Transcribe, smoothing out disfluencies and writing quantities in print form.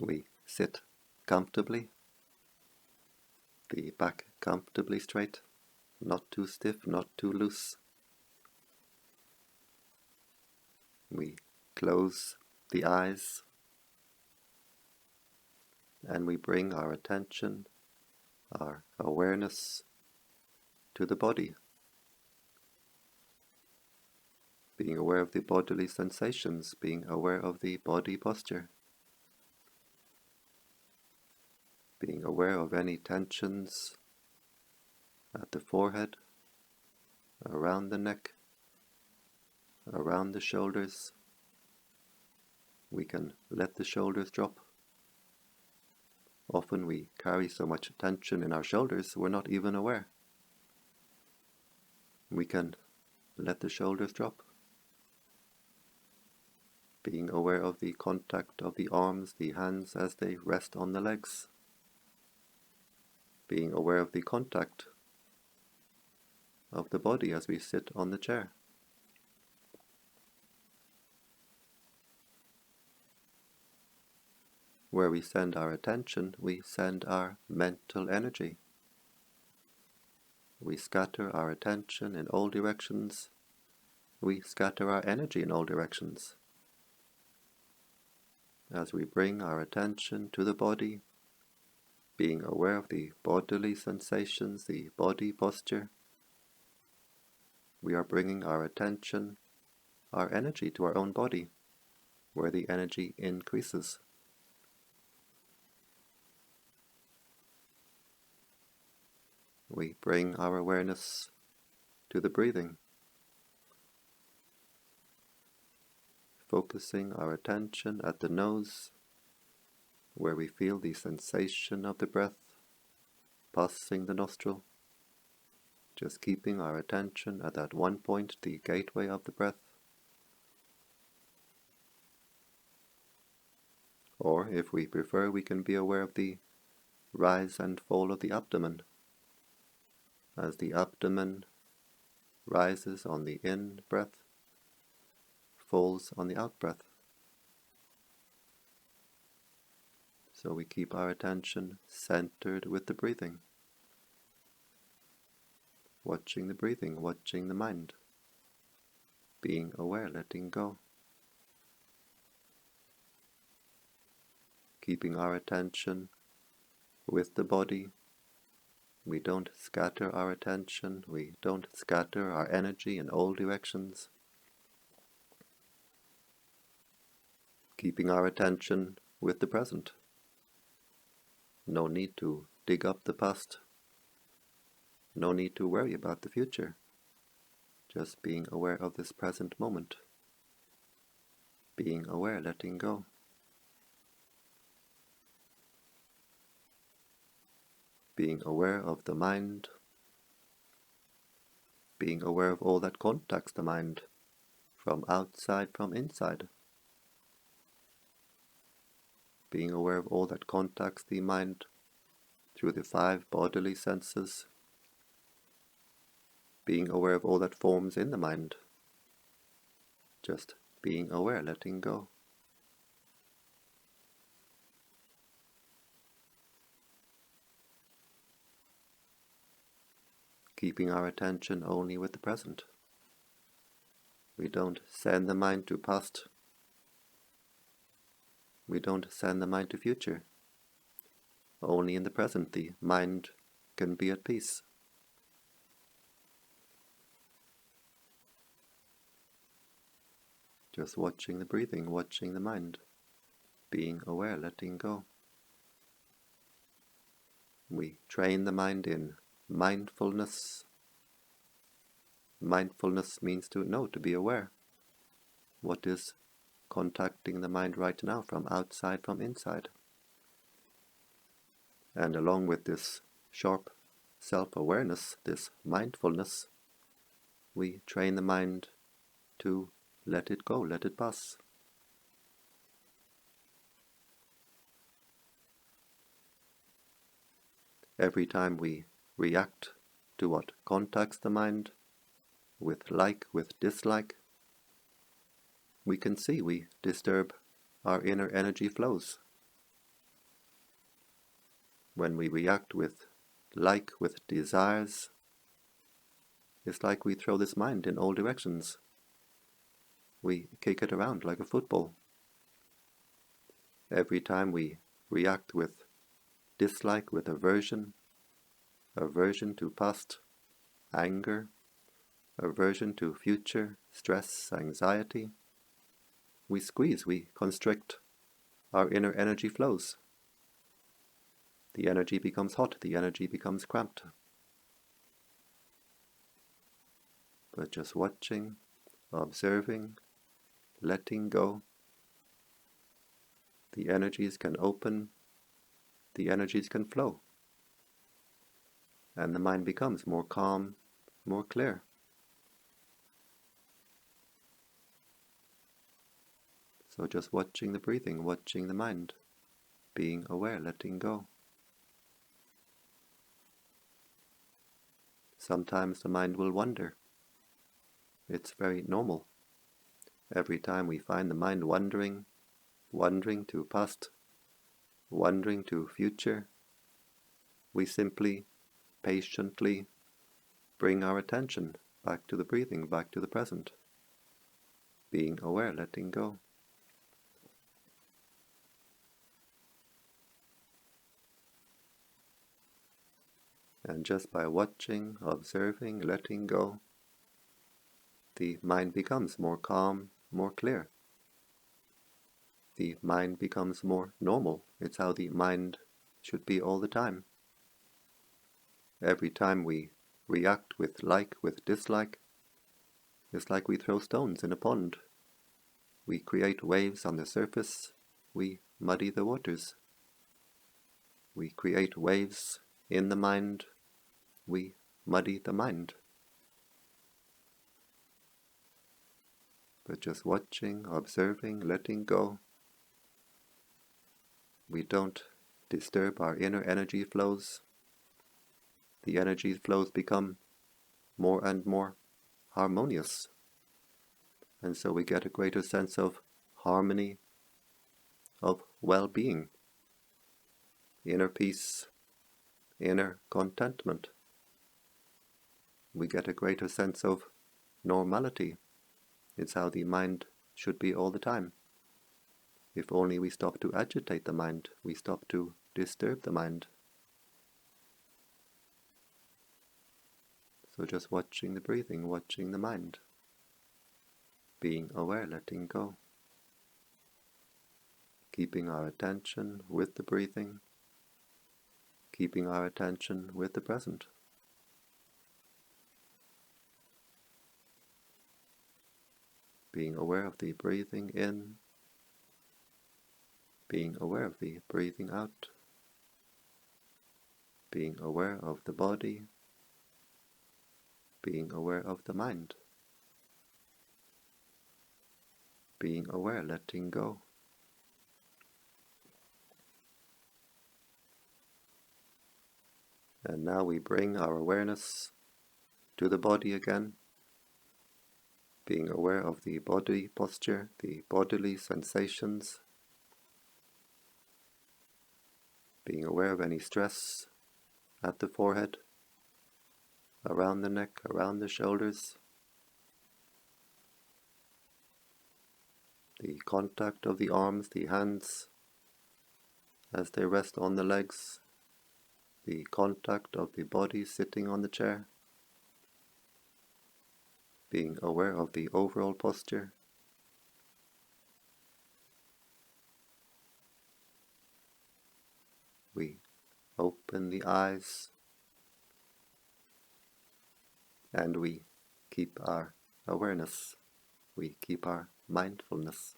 We sit comfortably, the back comfortably straight, not too stiff, not too loose. We close the eyes and we bring our attention, our awareness to the body, being aware of the bodily sensations, being aware of the body posture, being aware of any tensions at the forehead, around the neck, around the shoulders. We can let the shoulders drop. Often we carry so much tension in our shoulders we're not even aware. We can let the shoulders drop. Being aware of the contact of the arms, the hands as they rest on the legs. Being aware of the contact of the body as we sit on the chair. Where we send our attention, we send our mental energy. We scatter our attention in all directions. We scatter our energy in all directions. As we bring our attention to the body, being aware of the bodily sensations, the body posture, we are bringing our attention, our energy to our own body, where the energy increases. We bring our awareness to the breathing, focusing our attention at the nose, where we feel the sensation of the breath passing the nostril, just keeping our attention at that one point, the gateway of the breath. Or, if we prefer, we can be aware of the rise and fall of the abdomen, as the abdomen rises on the in-breath, falls on the out-breath. So we keep our attention centered with the breathing, watching the breathing, watching the mind, being aware, letting go. Keeping our attention with the body. We don't scatter our attention, we don't scatter our energy in all directions. Keeping our attention with the present. No need to dig up the past. No need to worry about the future. Just being aware of this present moment. Being aware, letting go. Being aware of the mind. Being aware of all that contacts the mind, from outside, from inside. Being aware of all that contacts the mind through the 5 bodily senses. Being aware of all that forms in the mind. Just being aware, letting go. Keeping our attention only with the present. We don't send the mind to past. We don't send the mind to future. Only in the present the mind can be at peace. Just watching the breathing, watching the mind, being aware, letting go. We train the mind in mindfulness. Mindfulness means to know, to be aware. What is contacting the mind right now, from outside, from inside? And along with this sharp self-awareness, this mindfulness, we train the mind to let it go, let it pass. Every time we react to what contacts the mind, with like, with dislike, we can see we disturb our inner energy flows. When we react with desires, it's like we throw this mind in all directions. We kick it around like a football. Every time we react with dislike, with aversion to past, anger, aversion to future, stress, anxiety, we squeeze, we constrict our inner energy flows. The energy becomes hot, the energy becomes cramped. But just watching, observing, letting go, the energies can open, the energies can flow, and the mind becomes more calm, more clear. So just watching the breathing, watching the mind, being aware, letting go. Sometimes the mind will wander. It's very normal. Every time we find the mind wandering to past, wandering to future, we simply, patiently bring our attention back to the breathing, back to the present, being aware, letting go. And just by watching, observing, letting go, the mind becomes more calm, more clear. The mind becomes more normal. It's how the mind should be all the time. Every time we react with like, with dislike, it's like we throw stones in a pond. We create waves on the surface, we muddy the waters. We create waves in the mind, we muddy the mind. But just watching, observing, letting go, we don't disturb our inner energy flows. The energy flows become more and more harmonious, and so we get a greater sense of harmony, of well-being, inner peace, inner contentment. We get a greater sense of normality. It's how the mind should be all the time. If only we stop to agitate the mind, we stop to disturb the mind. So just watching the breathing, watching the mind, being aware, letting go, keeping our attention with the breathing, keeping our attention with the present. Being aware of the breathing in, being aware of the breathing out, being aware of the body, being aware of the mind, being aware, letting go. And now we bring our awareness to the body again, being aware of the body posture, the bodily sensations, being aware of any stress at the forehead, around the neck, around the shoulders, the contact of the arms, the hands, as they rest on the legs, the contact of the body sitting on the chair, being aware of the overall posture. We open the eyes and we keep our awareness, we keep our mindfulness.